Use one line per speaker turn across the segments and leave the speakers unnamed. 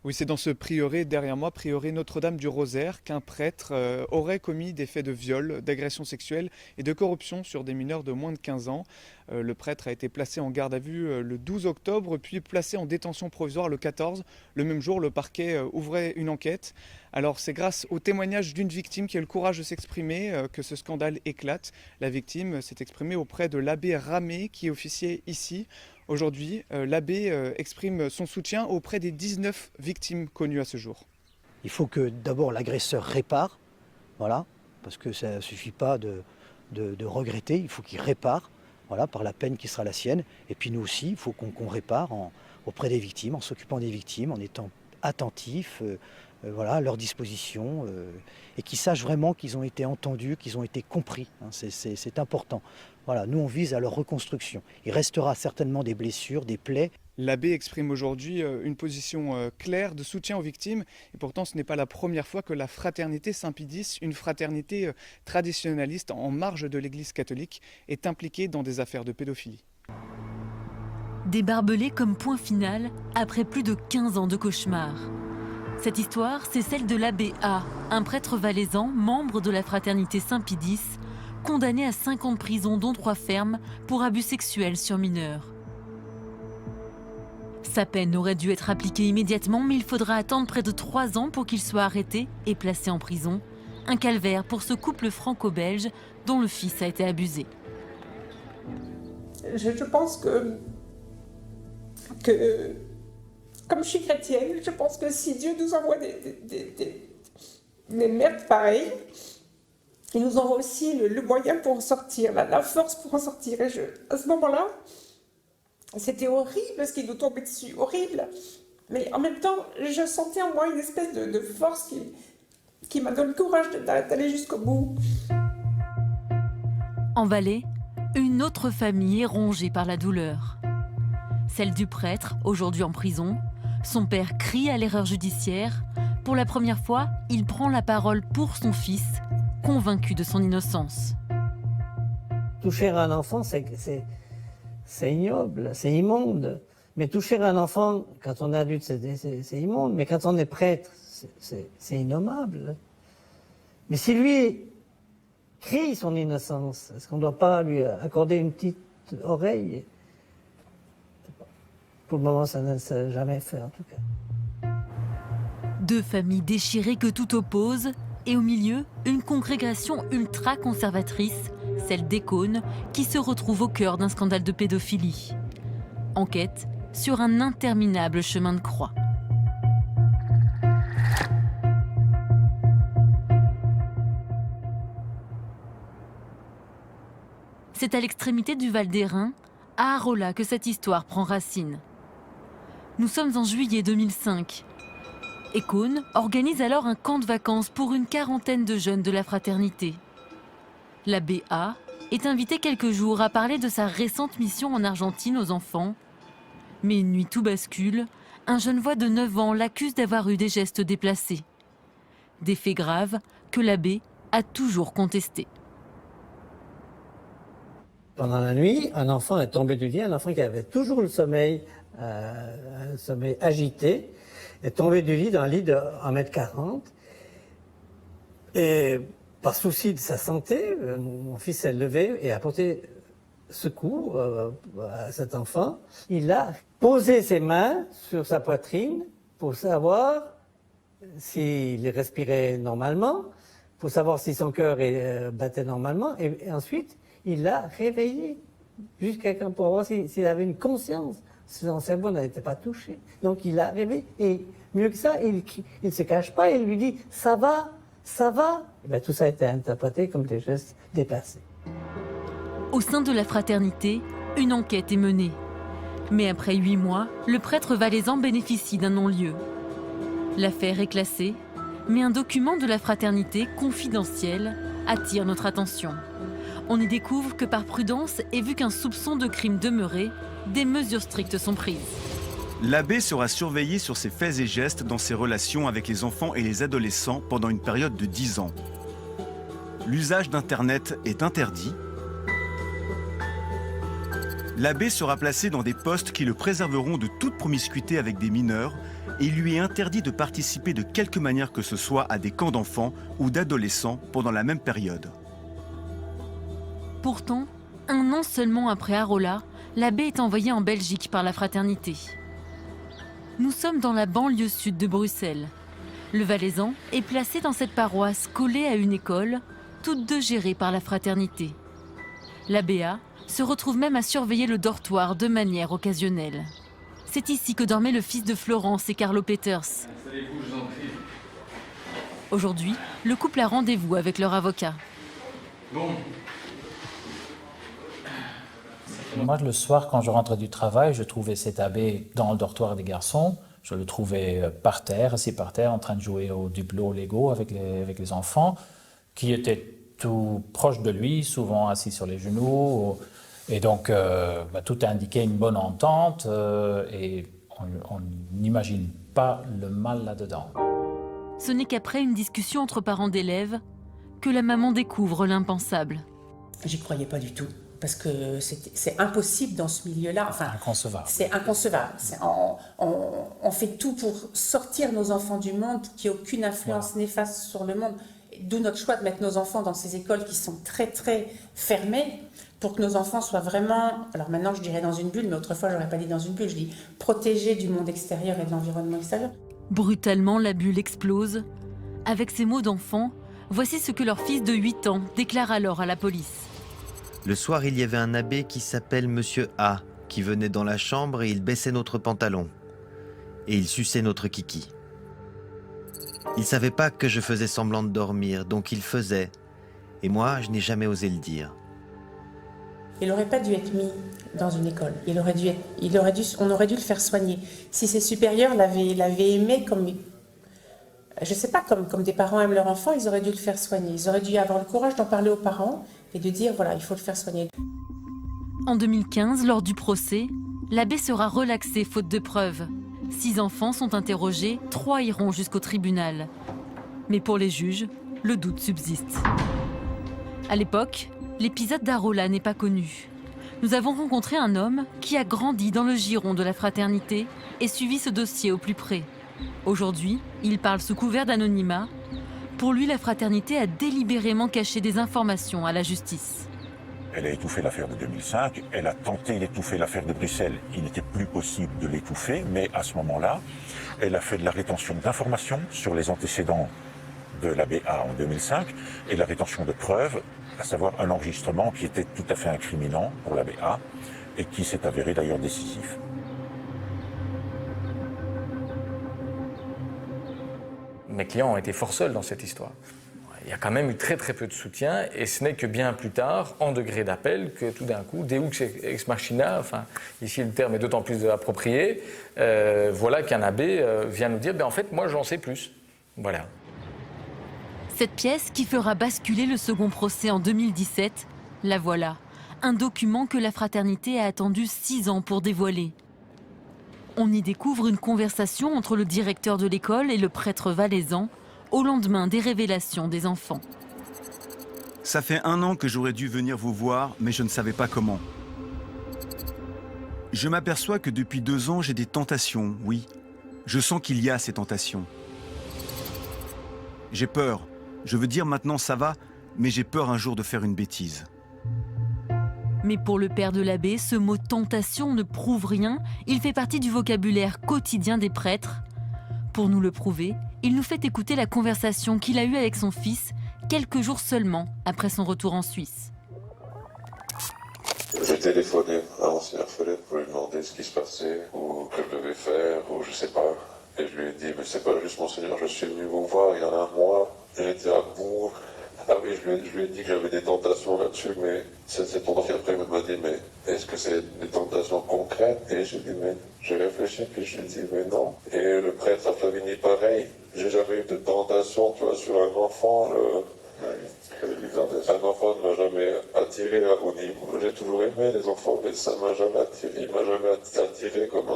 Oui, c'est dans ce prieuré derrière moi, prieuré Notre-Dame du Rosaire, qu'un prêtre aurait commis des faits de viol, d'agression sexuelle et de corruption sur des mineurs de moins de 15 ans. Le prêtre a été placé en garde à vue le 12 octobre, puis placé en détention provisoire le 14. Le même jour, le parquet ouvrait une enquête. Alors c'est grâce au témoignage d'une victime qui a eu le courage de s'exprimer que ce scandale éclate. La victime s'est exprimée auprès de l'abbé Ramé qui officiait ici. Aujourd'hui, l'abbé exprime son soutien auprès des 19 victimes connues à ce jour.
Il faut que d'abord l'agresseur répare, voilà, parce que ça ne suffit pas de regretter, il faut qu'il répare, voilà, par la peine qui sera la sienne. Et puis nous aussi, il faut qu'on répare auprès des victimes, en s'occupant des victimes, en étant attentif, voilà, à leur disposition, et qu'ils sachent vraiment qu'ils ont été entendus, qu'ils ont été compris. Hein, c'est important. Voilà, nous on vise à leur reconstruction. Il restera certainement des blessures, des plaies.
L'abbé exprime aujourd'hui une position claire de soutien aux victimes. Et pourtant, ce n'est pas la première fois que la fraternité Saint-Pie-X, une fraternité traditionnaliste en marge de l'Église catholique, est impliquée dans des affaires de pédophilie.
Des barbelés comme point final après plus de 15 ans de cauchemar. Cette histoire, c'est celle de l'abbé A, un prêtre valaisan, membre de la fraternité Saint-Pie-X, condamné à 5 ans de prison dont 3 fermes pour abus sexuels sur mineurs. Sa peine aurait dû être appliquée immédiatement, mais il faudra attendre près de 3 ans pour qu'il soit arrêté et placé en prison. Un calvaire pour ce couple franco-belge dont le fils a été abusé.
Je pense que comme je suis chrétienne, je pense que si Dieu nous envoie des merdes pareilles, il nous envoie aussi le moyen pour en sortir, la force pour en sortir. Et à ce moment-là, c'était horrible ce qui nous tombait dessus, horrible. Mais en même temps, je sentais en moi une espèce de force qui m'a donné le courage d'aller jusqu'au bout.
En Valais, une autre famille est rongée par la douleur. Celle du prêtre, aujourd'hui en prison. Son père crie à l'erreur judiciaire. Pour la première fois, il prend la parole pour son fils, convaincu de son innocence.
Toucher un enfant, c'est ignoble, c'est immonde. Mais toucher un enfant, quand on est adulte, c'est immonde. Mais quand on est prêtre, c'est innommable. Mais si lui crie son innocence, est-ce qu'on ne doit pas lui accorder une petite oreille? Pour le moment, ça ne s'est jamais fait, en tout cas.
2 familles déchirées que tout oppose, et au milieu, une congrégation ultra-conservatrice, celle d'Ecône, qui se retrouve au cœur d'un scandale de pédophilie. Enquête sur un interminable chemin de croix. C'est à l'extrémité du Val d'Airain, à Arolla, que cette histoire prend racine. Nous sommes en juillet 2005. Ecône organise alors un camp de vacances pour une quarantaine de jeunes de la fraternité. L'abbé A est invité quelques jours à parler de sa récente mission en Argentine aux enfants. Mais une nuit tout bascule, un jeune voix de 9 ans l'accuse d'avoir eu des gestes déplacés. Des faits graves que l'abbé a toujours contestés.
Pendant la nuit, un enfant est tombé du lit, un enfant qui avait toujours le sommeil, un sommeil agité, est tombé du lit d'un lit de 1,40 m. Et par souci de sa santé, mon fils s'est levé et a porté secours à cet enfant. Il a posé ses mains sur sa poitrine pour savoir s'il respirait normalement, pour savoir si son cœur battait normalement, et ensuite il l'a réveillé jusqu'à pour voir s'il avait une conscience. Son cerveau n'était pas touché. Donc il l'a réveillé. Et mieux que ça, il ne se cache pas, il lui dit « ça va, ça va ». Tout ça a été interprété comme des gestes déplacés.
Au sein de la fraternité, une enquête est menée. Mais après 8 mois, le prêtre valaisan bénéficie d'un non-lieu. L'affaire est classée, mais un document de la fraternité confidentiel attire notre attention. On y découvre que par prudence et vu qu'un soupçon de crime demeurait, des mesures strictes sont prises.
L'abbé sera surveillé sur ses faits et gestes dans ses relations avec les enfants et les adolescents pendant une période de 10 ans. L'usage d'Internet est interdit. L'abbé sera placé dans des postes qui le préserveront de toute promiscuité avec des mineurs et il lui est interdit de participer de quelque manière que ce soit à des camps d'enfants ou d'adolescents pendant la même période.
Pourtant, 1 an seulement après Arola, l'abbé est envoyé en Belgique par la fraternité. Nous sommes dans la banlieue sud de Bruxelles. Le Valaisan est placé dans cette paroisse collée à une école, toutes deux gérées par la fraternité. L'abbé A se retrouve même à surveiller le dortoir de manière occasionnelle. C'est ici que dormait le fils de Florence et Carlo Peters. Aujourd'hui, le couple a rendez-vous avec leur avocat.
Moi, le soir, quand je rentrais du travail, je trouvais cet abbé dans le dortoir des garçons. Je le trouvais par terre, assis par terre, en train de jouer au Duplo Lego avec les enfants, qui étaient tout proches de lui, souvent assis sur les genoux. Et donc, tout indiquait une bonne entente et on n'imagine pas le mal là-dedans.
Ce n'est qu'après une discussion entre parents d'élèves que la maman découvre l'impensable.
J'y croyais pas du tout. Parce que c'est impossible dans ce milieu-là. Enfin,
Inconcevable.
C'est inconcevable. On fait tout pour sortir nos enfants du monde, pour qu'il n'y ait aucune influence néfaste sur le monde. D'où notre choix de mettre nos enfants dans ces écoles qui sont très, très fermées, pour que nos enfants soient vraiment, alors maintenant je dirais dans une bulle, mais autrefois je n'aurais pas dit dans une bulle, je dis protégés du monde extérieur et de l'environnement extérieur.
Brutalement, la bulle explose. Avec ces mots d'enfant, voici ce que leur fils de 8 ans déclare alors à la police.
Le soir, il y avait un abbé qui s'appelle Monsieur A, qui venait dans la chambre et il baissait notre pantalon. Et il suçait notre kiki. Il savait pas que je faisais semblant de dormir, donc il faisait. Et moi, je n'ai jamais osé le dire.
Il n'aurait pas dû être mis dans une école. On aurait dû le faire soigner. Si ses supérieurs l'avaient aimé comme... Je sais pas, comme des parents aiment leur enfant, ils auraient dû le faire soigner. Ils auraient dû avoir le courage d'en parler aux parents et de dire, voilà, il faut le faire soigner.
En 2015, lors du procès, l'abbé sera relaxé faute de preuves. 6 enfants sont interrogés, 3 iront jusqu'au tribunal. Mais pour les juges, le doute subsiste. À l'époque, l'épisode d'Arola n'est pas connu. Nous avons rencontré un homme qui a grandi dans le giron de la fraternité et suivi ce dossier au plus près. Aujourd'hui, il parle sous couvert d'anonymat. Pour lui, la fraternité a délibérément caché des informations à la justice.
Elle a étouffé l'affaire de 2005, elle a tenté d'étouffer l'affaire de Bruxelles. Il n'était plus possible de l'étouffer, mais à ce moment-là, elle a fait de la rétention d'informations sur les antécédents de l'abbé A en 2005 et la rétention de preuves, à savoir un enregistrement qui était tout à fait incriminant pour l'abbé A et qui s'est avéré d'ailleurs décisif.
Mes clients ont été fort seuls dans cette histoire. Il y a quand même eu très très peu de soutien et ce n'est que bien plus tard, en degré d'appel, que tout d'un coup, Deux ex machina, enfin ici le terme est d'autant plus approprié, voilà qu'un abbé vient nous dire, en fait moi j'en sais plus. Voilà.
Cette pièce qui fera basculer le second procès en 2017, la voilà. Un document que la fraternité a attendu 6 ans pour dévoiler. On y découvre une conversation entre le directeur de l'école et le prêtre valaisan au lendemain des révélations des enfants.
Ça fait 1 an que j'aurais dû venir vous voir, mais je ne savais pas comment. Je m'aperçois que depuis 2 ans, j'ai des tentations, oui. Je sens qu'il y a ces tentations. J'ai peur. Je veux dire maintenant ça va, mais j'ai peur un jour de faire une bêtise.
Mais pour le père de l'abbé, ce mot « tentation » ne prouve rien. Il fait partie du vocabulaire quotidien des prêtres. Pour nous le prouver, il nous fait écouter la conversation qu'il a eue avec son fils quelques jours seulement après son retour en Suisse.
J'ai téléphoné à l'ancien orphelin pour lui demander ce qui se passait ou que je devais faire ou je sais pas. Et je lui ai dit, mais c'est pas juste monseigneur, je suis venu vous voir il y en a un mois, j'étais à bout. Ah oui, je lui ai dit que j'avais des tentations là-dessus, mais c'est ton ancien après il m'a dit, mais est-ce que c'est des tentations concrètes? Et j'ai dit, mais j'ai réfléchi, puis je lui ai dit, mais non. Et le prêtre à Flavigny, pareil, j'ai jamais eu de tentation, tu vois, sur un enfant. Un enfant ne m'a jamais attiré au niveau. J'ai toujours aimé les enfants, mais ça m'a jamais attiré. Il m'a jamais attiré comme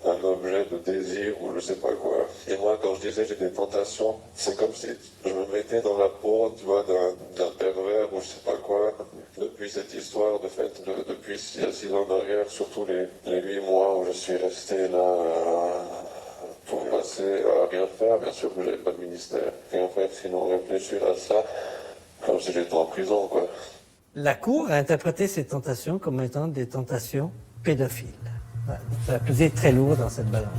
un objet de désir ou je sais pas quoi. Et moi, quand je disais j'ai des tentations, c'est comme si je me mettais dans la peau, tu vois, d'un pervers ou je sais pas quoi. Depuis cette histoire, depuis il y a 6 ans en arrière, surtout les 8 mois où je suis resté là pour passer à rien faire, bien sûr que j'avais pas de ministère. Et en fait, sinon réfléchir à ça, comme si j'étais en prison, quoi.
La Cour a interprété ces tentations comme étant des tentations pédophiles. Voilà. Ça a pesé très lourd dans cette balance.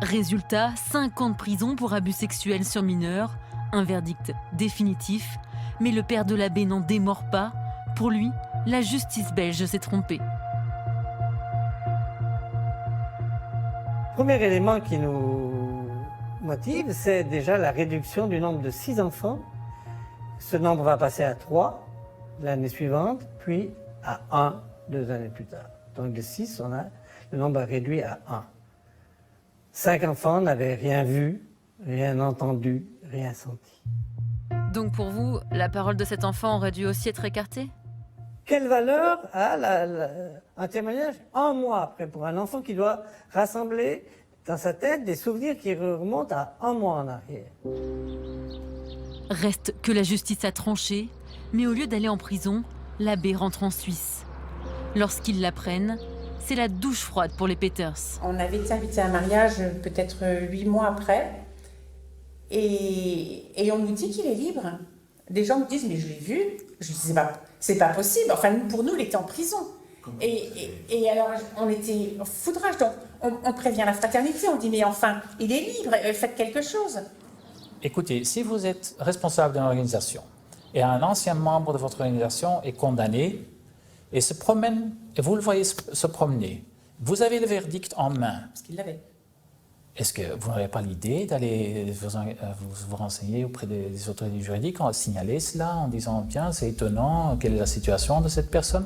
Résultat, 5 ans de prison pour abus sexuels sur mineurs, un verdict définitif. Mais le père de l'abbé n'en démord pas. Pour lui, la justice belge s'est trompée.
Premier élément qui nous motive, c'est déjà la réduction du nombre de 6 enfants. Ce nombre va passer à 3 l'année suivante, puis à 1 2 années plus tard. Donc de 6, le nombre a réduit à 1. 5 enfants n'avaient rien vu, rien entendu, rien senti.
Donc pour vous, la parole de cet enfant aurait dû aussi être écartée ?
Quelle valeur a un témoignage un mois après pour un enfant qui doit rassembler dans sa tête des souvenirs qui remontent à 1 mois en arrière?
Reste que la justice a tranché, mais au lieu d'aller en prison, l'abbé rentre en Suisse. Lorsqu'ils l'apprennent, c'est la douche froide pour les Peters.
On avait été invités à un mariage peut-être 8 mois après, et on nous dit qu'il est libre. Des gens me disent, mais je l'ai vu. Je dis, c'est pas possible. Enfin, pour nous, il était en prison. Et alors, on était foudrage. Donc, on prévient la fraternité. On dit, mais enfin, il est libre. Faites quelque chose.
Écoutez, si vous êtes responsable d'une organisation et un ancien membre de votre organisation est condamné et se promène, et vous le voyez se promener, vous avez le verdict en main.
Parce qu'il l'avait.
Est-ce que vous n'aurez pas l'idée d'aller vous renseigner auprès des autorités juridiques, en signaler cela, en disant « Bien, c'est étonnant, quelle est la situation de cette personne ?»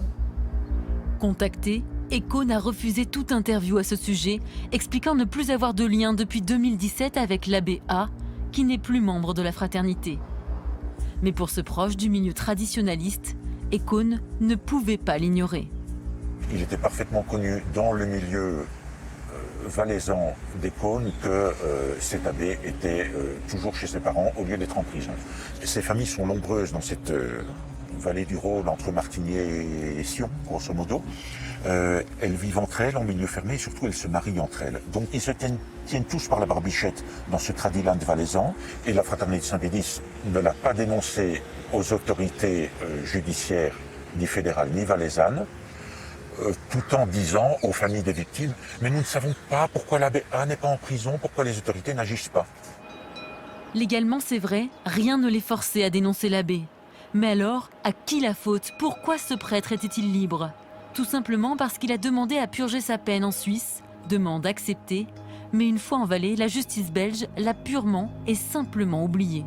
Contacté, Econe a refusé toute interview à ce sujet, expliquant ne plus avoir de lien depuis 2017 avec l'abbé A, qui n'est plus membre de la fraternité. Mais pour ce proche du milieu traditionnaliste, Econe ne pouvait pas l'ignorer.
Il était parfaitement connu dans le milieu valaisan d'Econe que cet abbé était toujours chez ses parents au lieu d'être en prison. Ces familles sont nombreuses dans cette vallée du Rhône entre Martigny et Sion, grosso modo. Elles vivent entre elles en milieu fermé et surtout elles se marient entre elles. Donc ils se tiennent tous par la barbichette dans ce tradiland valaisan et la fraternité Saint-Bédis ne l'a pas dénoncé aux autorités judiciaires ni fédérales ni valaisannes. Tout en disant aux familles des victimes « Mais nous ne savons pas pourquoi l'abbé A n'est pas en prison, pourquoi les autorités n'agissent pas. »
Légalement, c'est vrai, rien ne les forçait à dénoncer l'abbé. Mais alors, à qui la faute? Pourquoi ce prêtre était-il libre? Tout simplement parce qu'il a demandé à purger sa peine en Suisse, demande acceptée, mais une fois en Valais, la justice belge l'a purement et simplement oublié.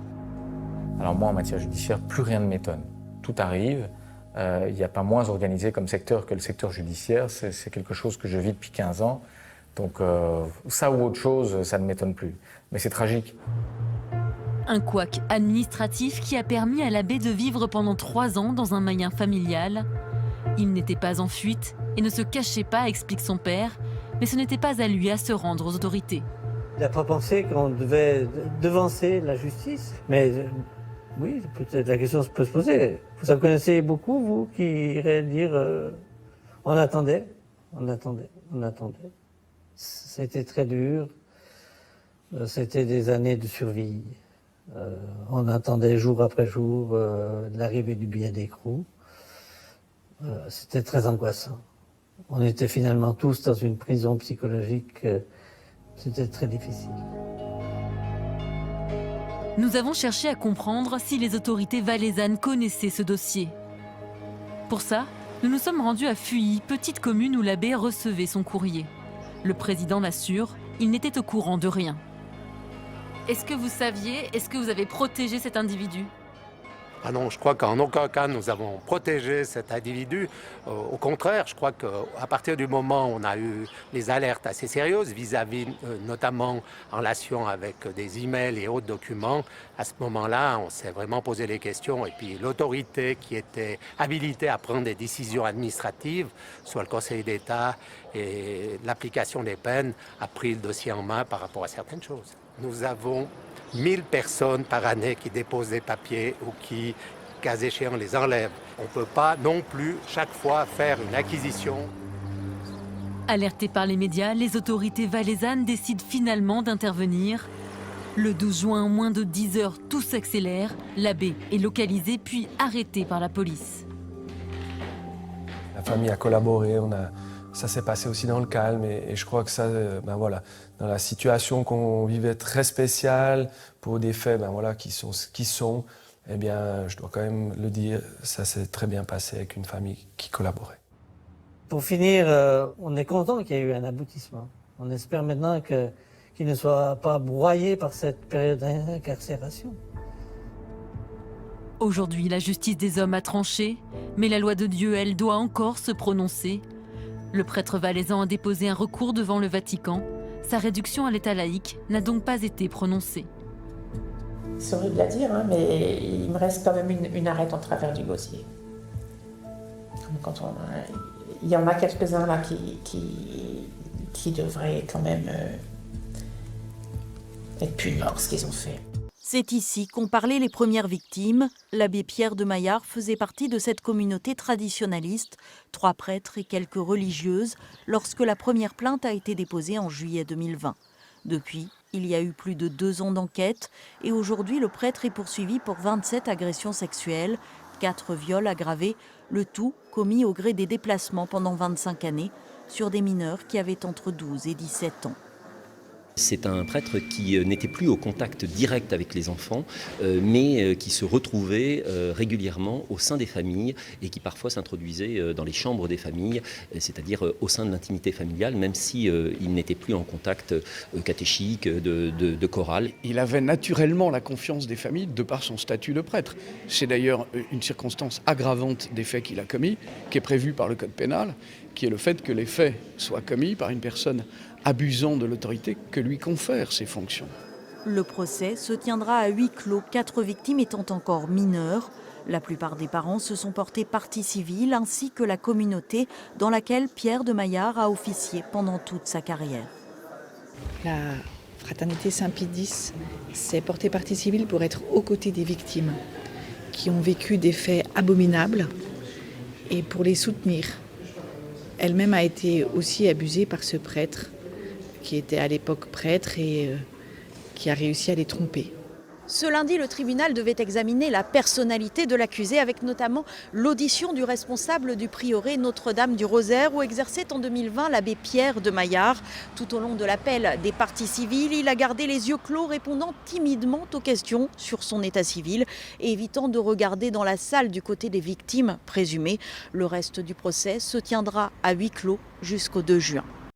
Alors moi, en matière judiciaire, plus rien ne m'étonne. Tout arrive. Il n'y a pas moins organisé comme secteur que le secteur judiciaire. C'est quelque chose que je vis depuis 15 ans. Donc ça ou autre chose, ça ne m'étonne plus. Mais c'est tragique.
Un couac administratif qui a permis à l'abbé de vivre pendant 3 ans dans un maillet familial. Il n'était pas en fuite et ne se cachait pas, explique son père, mais ce n'était pas à lui à se rendre aux autorités.
Il n'a pas pensé qu'on devait devancer la justice, mais oui, peut-être la question peut se poser. Vous en connaissez beaucoup, vous, qui iraient dire on attendait. C'était très dur. C'était des années de survie. On attendait jour après jour l'arrivée du billet d'écrou. C'était très angoissant. On était finalement tous dans une prison psychologique. C'était très difficile.
Nous avons cherché à comprendre si les autorités valaisannes connaissaient ce dossier. Pour ça, nous nous sommes rendus à Fuy, petite commune où l'abbé recevait son courrier. Le président l'assure, il n'était au courant de rien. Est-ce que vous saviez, est-ce que vous avez protégé cet individu?
Ah non, je crois qu'en aucun cas nous avons protégé cet individu. Au contraire, je crois qu'à partir du moment où on a eu les alertes assez sérieuses vis-à-vis, notamment en relation avec des emails et autres documents, à ce moment-là, on s'est vraiment posé les questions. Et puis l'autorité qui était habilitée à prendre des décisions administratives, soit le Conseil d'État et l'application des peines, a pris le dossier en main par rapport à certaines choses. Nous avons 1000 personnes par année qui déposent des papiers ou qui, cas échéant, les enlèvent. On ne peut pas non plus chaque fois faire une acquisition.
Alertés par les médias, les autorités valaisannes décident finalement d'intervenir. Le 12 juin, en moins de 10 heures, tout s'accélère. L'abbé est localisé puis arrêté par la police.
La famille a collaboré, ça s'est passé aussi dans le calme et je crois que ça, dans la situation qu'on vivait très spéciale, pour des faits qui sont, eh bien, je dois quand même le dire, ça s'est très bien passé avec une famille qui collaborait.
Pour finir, on est content qu'il y ait eu un aboutissement. On espère maintenant qu'il ne soit pas broyé par cette période d'incarcération.
Aujourd'hui, la justice des hommes a tranché, mais la loi de Dieu, elle, doit encore se prononcer. Le prêtre valaisan a déposé un recours devant le Vatican. Sa réduction à l'état laïque n'a donc pas été prononcée.
C'est horrible à dire, hein, mais il me reste quand même une arête en travers du gosier. Il y en a quelques-uns là qui devraient quand même être punis pour ce qu'ils ont fait.
C'est ici qu'ont parlé les premières victimes. L'abbé Pierre de Maillard faisait partie de cette communauté traditionnaliste, 3 prêtres et quelques religieuses, lorsque la première plainte a été déposée en juillet 2020. Depuis, il y a eu plus de 2 ans d'enquête et aujourd'hui, le prêtre est poursuivi pour 27 agressions sexuelles, 4 viols aggravés, le tout commis au gré des déplacements pendant 25 années sur des mineurs qui avaient entre 12 et 17 ans.
C'est un prêtre qui n'était plus au contact direct avec les enfants, mais qui se retrouvait régulièrement au sein des familles et qui parfois s'introduisait dans les chambres des familles, c'est-à-dire au sein de l'intimité familiale, même s'il n'était plus en contact catéchique, de chorale.
Il avait naturellement la confiance des familles de par son statut de prêtre. C'est d'ailleurs une circonstance aggravante des faits qu'il a commis, qui est prévue par le code pénal, qui est le fait que les faits soient commis par une personne abusant de l'autorité que lui confèrent ses fonctions.
Le procès se tiendra à huis clos, 4 victimes étant encore mineures. La plupart des parents se sont portés partie civile, ainsi que la communauté dans laquelle Pierre de Maillard a officié pendant toute sa carrière.
La fraternité Saint-Pie X s'est portée partie civile pour être aux côtés des victimes qui ont vécu des faits abominables et pour les soutenir. Elle-même a été aussi abusée par ce prêtre qui était à l'époque prêtre et qui a réussi à les tromper.
Ce lundi, le tribunal devait examiner la personnalité de l'accusé avec notamment l'audition du responsable du prieuré Notre-Dame du Rosaire où exerçait en 2020 l'abbé Pierre de Maillard. Tout au long de l'appel des parties civiles, il a gardé les yeux clos, répondant timidement aux questions sur son état civil et évitant de regarder dans la salle du côté des victimes présumées. Le reste du procès se tiendra à huis clos jusqu'au 2 juin.